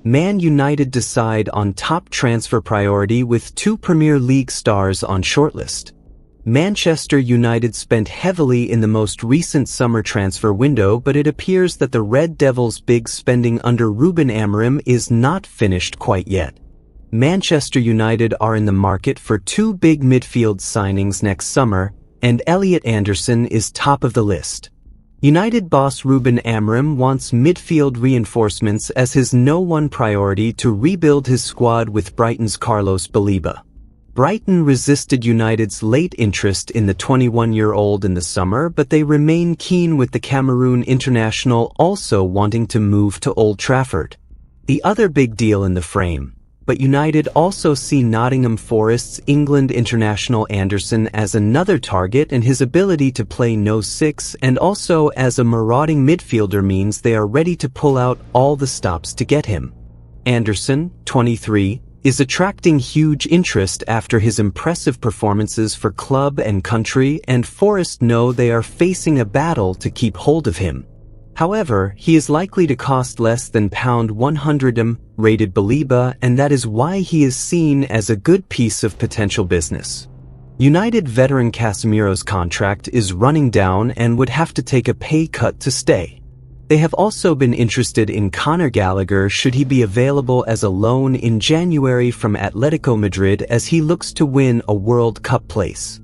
Man United decide on top transfer priority with 2 Premier League stars on shortlist. Manchester United spent heavily in the most recent summer transfer window, but it appears that the Red Devils' big spending under Ruben Amorim is not finished quite yet. Manchester United are in the market for 2 big midfield signings next summer, and Elliot Anderson is top of the list. United boss Ruben Amorim wants midfield reinforcements as his #1 priority to rebuild his squad with Brighton's Carlos Baleba. Brighton resisted United's late interest in the 21-year-old in the summer, but they remain keen with the Cameroon international also wanting to move to Old Trafford. The other big deal in the frame, but United also see Nottingham Forest's England international Anderson as another target, and his ability to play no 6 and also as a marauding midfielder means they are ready to pull out all the stops to get him. Anderson, 23, is attracting huge interest after his impressive performances for club and country, and Forest know they are facing a battle to keep hold of him. However, he is likely to cost less than £100 rated Baleba, and that is why he is seen as a good piece of potential business. United veteran Casemiro's contract is running down and would have to take a pay cut to stay. They have also been interested in Conor Gallagher should he be available as a loan in January from Atletico Madrid as he looks to win a World Cup place.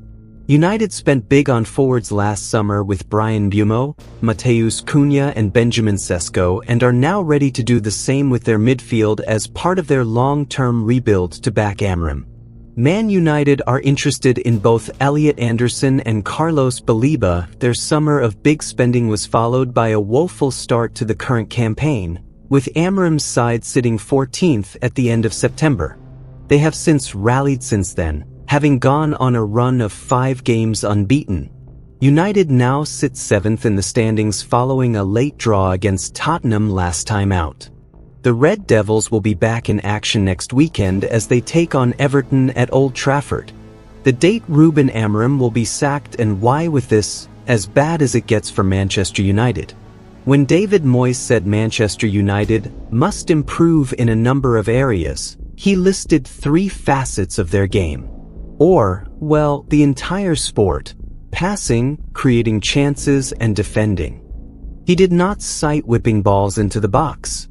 United spent big on forwards last summer with Bryan Mbeumo, Matheus Cunha and Benjamin Sesko, and are now ready to do the same with their midfield as part of their long-term rebuild to back Amorim. Man United are interested in both Elliot Anderson and Carlos Baleba. Their summer of big spending was followed by a woeful start to the current campaign, with Amorim's side sitting 14th at the end of September. They have since rallied since then, having gone on a run of 5 games unbeaten. United now sit 7th in the standings following a late draw against Tottenham last time out. The Red Devils will be back in action next weekend as they take on Everton at Old Trafford. The date Ruben Amorim will be sacked, and why with this as bad as it gets for Manchester United. When David Moyes said Manchester United must improve in a number of areas, he listed 3 facets of their game. Or, well, the entire sport: passing, creating chances, and defending. He did not cite whipping balls into the box.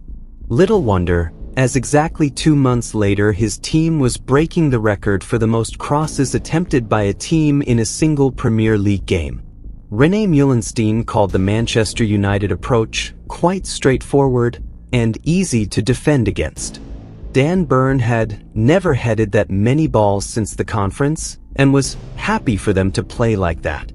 Little wonder, as exactly 2 months later his team was breaking the record for the most crosses attempted by a team in a single Premier League game. René Meulenstein called the Manchester United approach quite straightforward and easy to defend against. Dan Burn had never headed that many balls since the conference and was happy for them to play like that.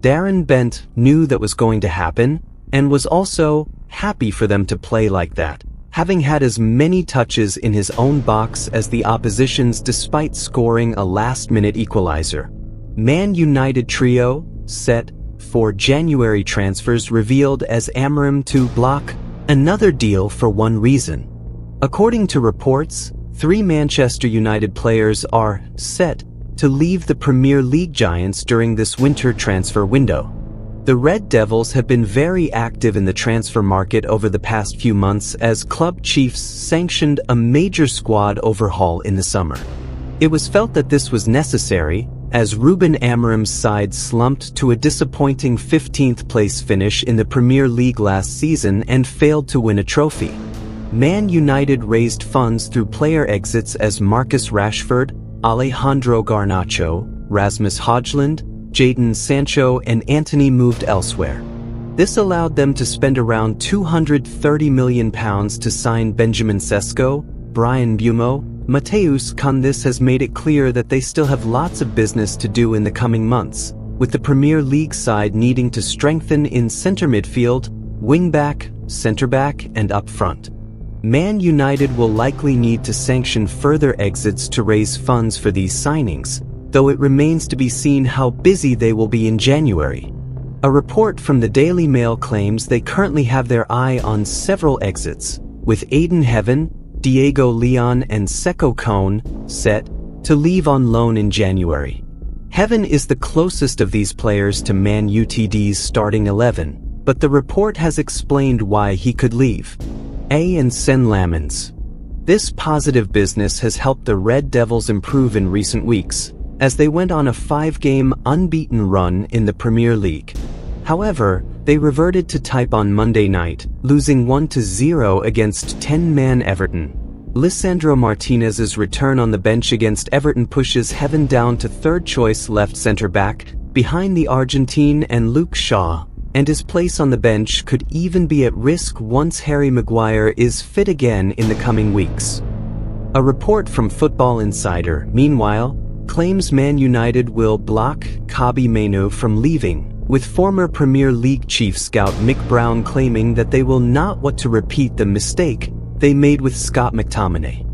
Darren Bent knew that was going to happen and was also happy for them to play like that, having had as many touches in his own box as the opposition's despite scoring a last-minute equalizer. Man United trio, set for January transfers, revealed as Amorim to block another deal for one reason. According to reports, 3 Manchester United players are set to leave the Premier League giants during this winter transfer window. The Red Devils have been very active in the transfer market over the past few months as club chiefs sanctioned a major squad overhaul in the summer. It was felt that this was necessary, as Ruben Amorim's side slumped to a disappointing 15th place finish in the Premier League last season and failed to win a trophy. Man United raised funds through player exits as Marcus Rashford, Alejandro Garnacho, Rasmus Højlund, Jadon Sancho and Antony moved elsewhere. This allowed them to spend around £230 million to sign Benjamin Sesko, Bryan Mbeumo, Matheus Cunha. This has made it clear that they still have lots of business to do in the coming months, with the Premier League side needing to strengthen in centre midfield, wing-back, centre-back and up front. Man United will likely need to sanction further exits to raise funds for these signings, though it remains to be seen how busy they will be in January. A report from the Daily Mail claims they currently have their eye on several exits, with Aiden Heaven, Diego Leon and Seko Kone set to leave on loan in January. Heaven is the closest of these players to Man Utd's starting 11, but the report has explained why he could leave. And Sen Lamens. This positive business has helped the Red Devils improve in recent weeks, as they went on a 5-game unbeaten run in the Premier League. However, they reverted to type on Monday night, losing 1-0 against 10-man Everton. Lisandro Martinez's return on the bench against Everton pushes Heaven down to third-choice left centre-back, behind the Argentine and Luke Shaw, and his place on the bench could even be at risk once Harry Maguire is fit again in the coming weeks. A report from Football Insider, meanwhile, claims Man United will block Kobbie Mainoo from leaving, with former Premier League chief scout Mick Brown claiming that they will not want to repeat the mistake they made with Scott McTominay.